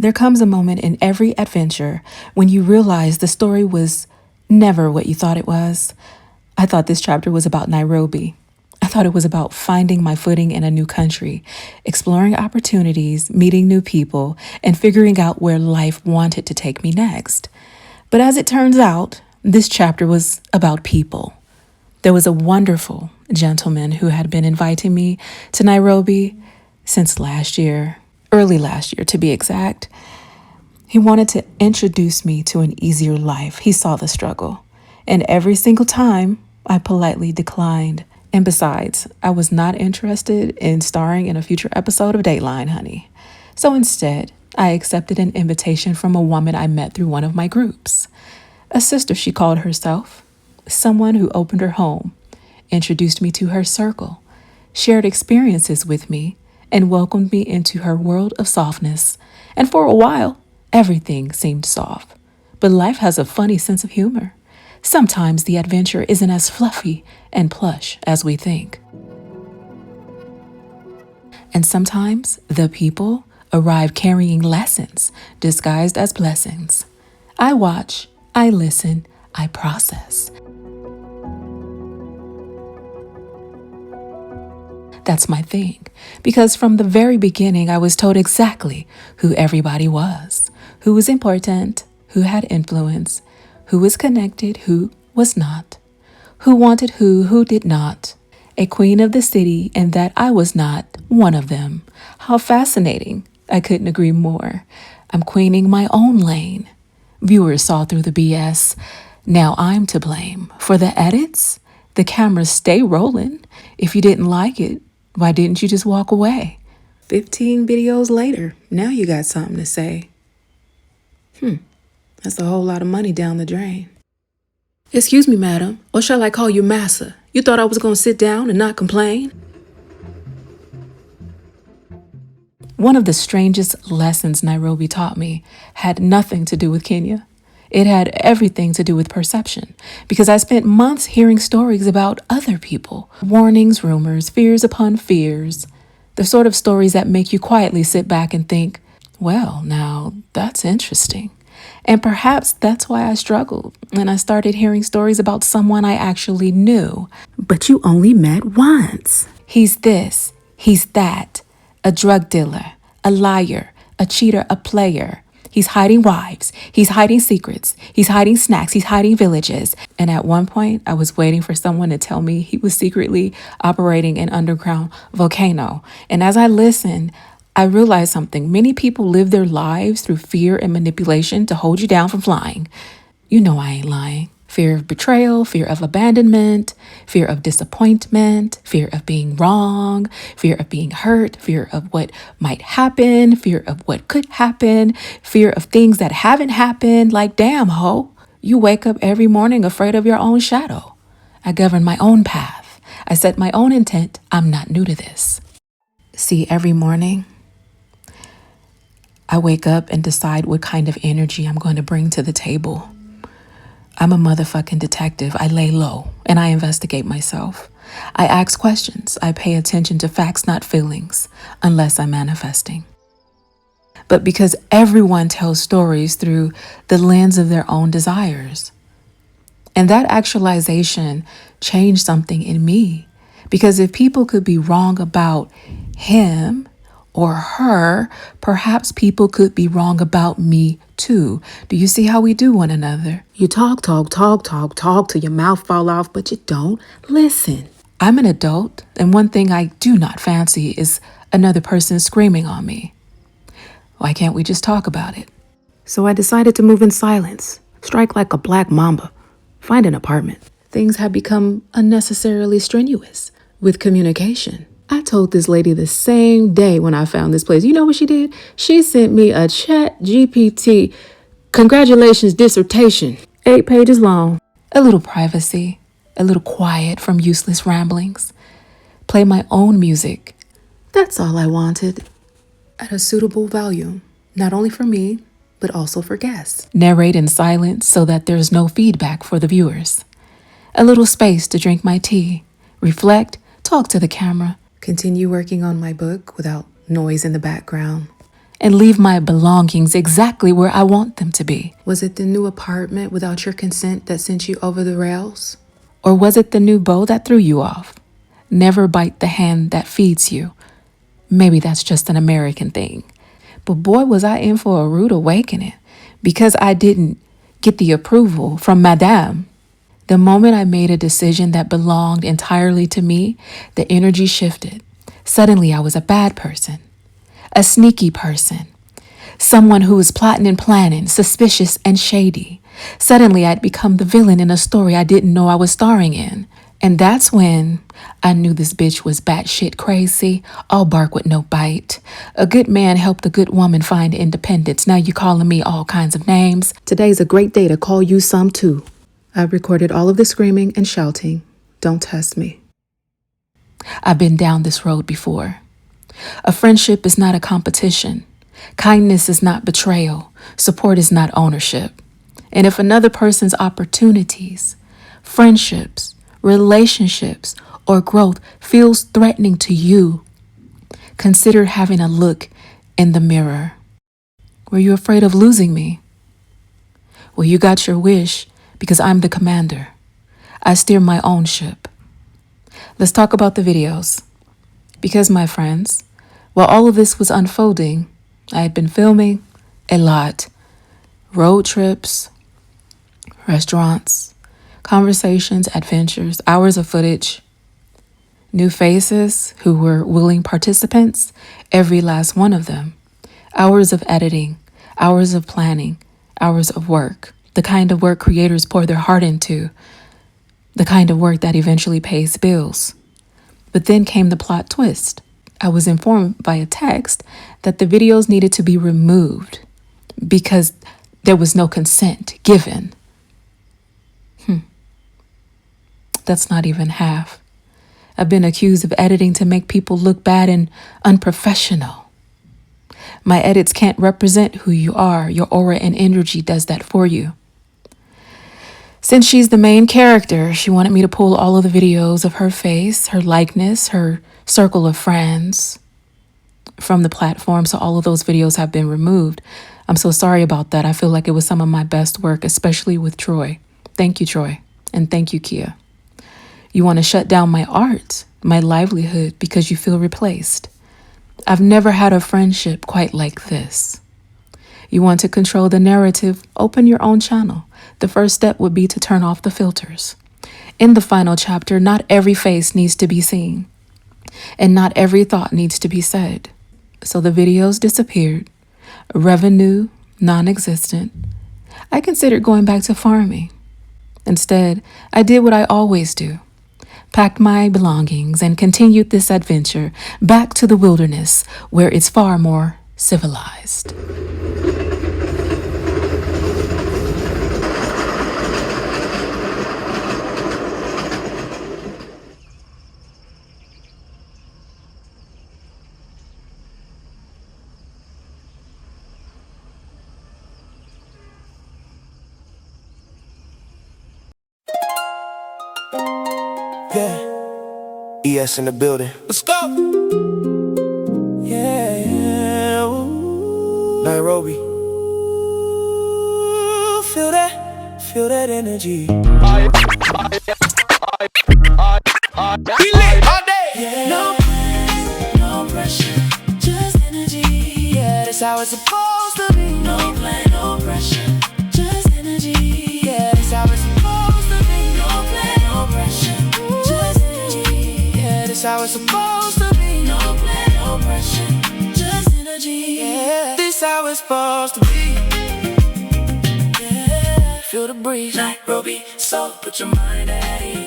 There comes a moment in every adventure when you realize the story was never what you thought it was. I thought this chapter was about Nairobi. I thought it was about finding my footing in a new country, exploring opportunities, meeting new people, and figuring out where life wanted to take me next. But as it turns out, this chapter was about people. There was a wonderful gentleman who had been inviting me to Nairobi since last year, early last year to be exact. He wanted to introduce me to an easier life. He saw the struggle. And every single time, I politely declined. And besides, I was not interested in starring in a future episode of Dateline, honey. So instead, I accepted an invitation from a woman I met through one of my groups. A sister, she called herself. Someone who opened her home, introduced me to her circle, shared experiences with me, and welcomed me into her world of softness. And for a while, everything seemed soft. But life has a funny sense of humor. Sometimes the adventure isn't as fluffy and plush as we think. And sometimes the people arrive carrying lessons disguised as blessings. I watch, I listen, I process. That's my thing, because from the very beginning, I was told exactly who everybody was, who was important, who had influence, who was connected, who was not, who wanted who did not. A queen of the city, and that I was not one of them. How fascinating. I couldn't agree more. I'm queening my own lane. Viewers saw through the BS. Now I'm to blame. For the edits, the cameras stay rolling. If you didn't like it, why didn't you just walk away? 15 videos later, now you got something to say. That's a whole lot of money down the drain. Excuse me, madam, or shall I call you massa? You thought I was going to sit down and not complain? One of the strangest lessons Nairobi taught me had nothing to do with Kenya. It had everything to do with perception, because I spent months hearing stories about other people, warnings, rumors, fears upon fears, the sort of stories that make you quietly sit back and think, well, now that's interesting. And perhaps that's why I struggled when I started hearing stories about someone I actually knew, but you only met once. He's this, he's that, a drug dealer, a liar, a cheater, a player. He's hiding wives, he's hiding secrets, he's hiding snacks, he's hiding villages. And at one point, I was waiting for someone to tell me he was secretly operating an underground volcano. And as I listened, I realized something. Many people live their lives through fear and manipulation to hold you down from flying. You know I ain't lying. Fear of betrayal, fear of abandonment, fear of disappointment, fear of being wrong, fear of being hurt, fear of what might happen, fear of what could happen, fear of things that haven't happened. Like, damn, ho, you wake up every morning afraid of your own shadow. I govern my own path. I set my own intent. I'm not new to this. See, every morning, I wake up and decide what kind of energy I'm going to bring to the table. I'm a motherfucking detective. I lay low and I investigate myself. I ask questions. I pay attention to facts, not feelings, unless I'm manifesting. But because everyone tells stories through the lens of their own desires. And that actualization changed something in me. Because if people could be wrong about him or her, perhaps people could be wrong about me too. Do you see how we do one another? You talk till your mouth fall off, but you don't listen. I'm an adult, and one thing I do not fancy is another person screaming on me. Why can't we just talk about it? So I decided to move in silence, strike like a black mamba, find an apartment. Things have become unnecessarily strenuous with communication. I told this lady the same day when I found this place. You know what she did? She sent me a chat GPT, congratulations dissertation, 8 pages long. A little privacy, a little quiet from useless ramblings. Play my own music. That's all I wanted. At a suitable volume, not only for me, but also for guests. Narrate in silence so that there's no feedback for the viewers. A little space to drink my tea, reflect, talk to the camera, continue working on my book without noise in the background. and leave my belongings exactly where I want them to be? Was it the new apartment without your consent that sent you over the rails? Or was it the new beau that threw you off? Never bite the hand that feeds you. Maybe that's just an American thing. But boy, was I in for a rude awakening because I didn't get the approval from Madame. The moment I made a decision that belonged entirely to me, the energy shifted. Suddenly, I was a bad person, a sneaky person, someone who was plotting and planning, suspicious and shady. Suddenly, I'd become the villain in a story I didn't know I was starring in. And that's when I knew this bitch was batshit crazy, all bark with no bite. A good man helped a good woman find independence. Now you calling me all kinds of names. Today's a great day to call you some too. I've recorded all of the screaming and shouting. Don't test me. I've been down this road before. A friendship is not a competition. Kindness is not betrayal. Support is not ownership. And if another person's opportunities, friendships, relationships, or growth feels threatening to you, consider having a look in the mirror. Were you afraid of losing me? Well, you got your wish because I'm the commander. I steer my own ship. Let's talk about the videos. Because, my friends, while all of this was unfolding, I had been filming a lot. Road trips, restaurants, conversations, adventures, hours of footage, new faces who were willing participants, every last one of them, hours of editing, hours of planning, hours of work, the kind of work creators pour their heart into, the kind of work that eventually pays bills. But then came the plot twist. I was informed by a text that the videos needed to be removed because there was no consent given. That's not even half. I've been accused of editing to make people look bad and unprofessional. My edits can't represent who you are. Your aura and energy does that for you. Since she's the main character, she wanted me to pull all of the videos of her face, her likeness, her circle of friends from the platform. So all of those videos have been removed. I'm so sorry about that. I feel like it was some of my best work, especially with Troy. Thank you, Troy. And thank you, Kia. You want to shut down my art, my livelihood, because you feel replaced. I've never had a friendship quite like this. You want to control the narrative? Open your own channel. The first step would be to turn off the filters. In the final chapter, not every face needs to be seen, and not every thought needs to be said. So the videos disappeared. Revenue, non-existent. I considered going back to farming. Instead, I did what I always do. Packed my belongings and continued this adventure back to the wilderness where it's far more civilized. Yeah, ES in the building. Let's go. Yeah, ooh. Nairobi. Ooh, feel that energy. We lit all day. Yeah. No plan, no pressure, just energy. Yeah, that's how it's supposed to be. No plan, no pressure, just energy. Yeah, that's how it's supposed to be. No plan, no pressure. That's how it's supposed to be. No plan, no pressure, just energy. Yeah, this how it's supposed to be. Yeah, feel the breeze. Nairobi, so put your mind at ease.